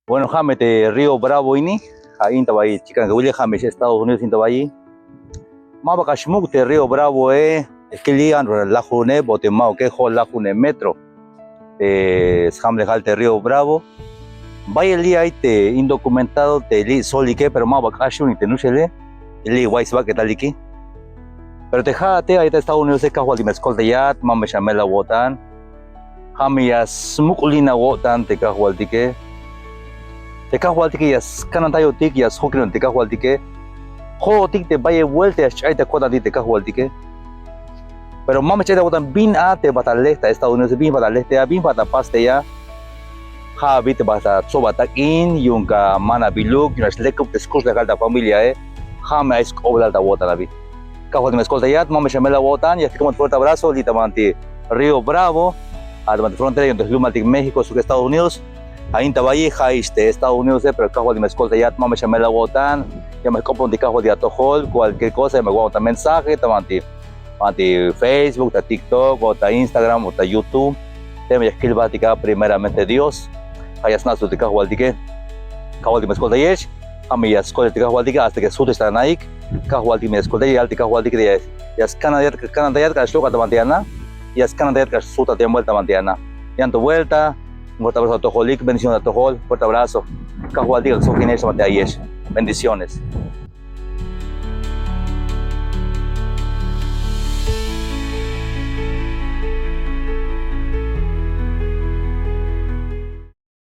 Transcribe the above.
Bueno, Jame, de Río Bravo ini, ahí estaba ahí, chica, que William Jame, Estados Unidos, estaba ahí. Maba Kashmuk de Río Bravo, es que ligan la june, bote mao, que jo la june metro, Hamle de Río Bravo. Vaya el día ahí, te indocumentado, te li soli que, pero maba Kashmuk, ni te nuchele, li guaisba, que tal aquí. Pero te jate, ahí está Estados Unidos, que jo de mezcol de yat, mame chamela wotan, Jame ya smukulina wotan, te cajo al tique. Te cajo al tique, ya canantayo tique, ya sokino, te cajo al tique. Jo tik te vaya vuelta ya chay te cuota te cajo al tique. Pero mame chay te cuotan bin a te batalesta Estados Unidos bin batalesta ya bin batapaste ya. Ha bite bata sobata in yunka mana biluk yunas lekup te skos legal da familia ha me es obla da wota la bit. Cajo de mezcol ya mame chamela wotan ya como fuerte abrazo lita manti Río Bravo a la frontera entre Lumatic México su Estados Unidos. Ahí estaba ahí, Estados Unidos, pero el cajo de mi escolta ya, mame chamela wotan, ya me compro un cajo de atojol, cualquier cosa, me guardo un mensaje, anti Facebook, TikTok, o Instagram, o YouTube, te me escribo a primeramente Dios, hay asnazo de cajo al tique, cajo de mi escolta ya, a mi escolta de cajo al tique, hasta que suto está naik, cajo al tique mi escolta ya, alti cajo al tique ya es canadayat, que es loca tamantiana, ya es canadayat que suta de vuelta tamantiana, ya en tu vuelta. Un fuerte abrazo a Tojolik, bendiciones a Tojol, fuerte abrazo. Cajual diga, soy quien es, bendiciones.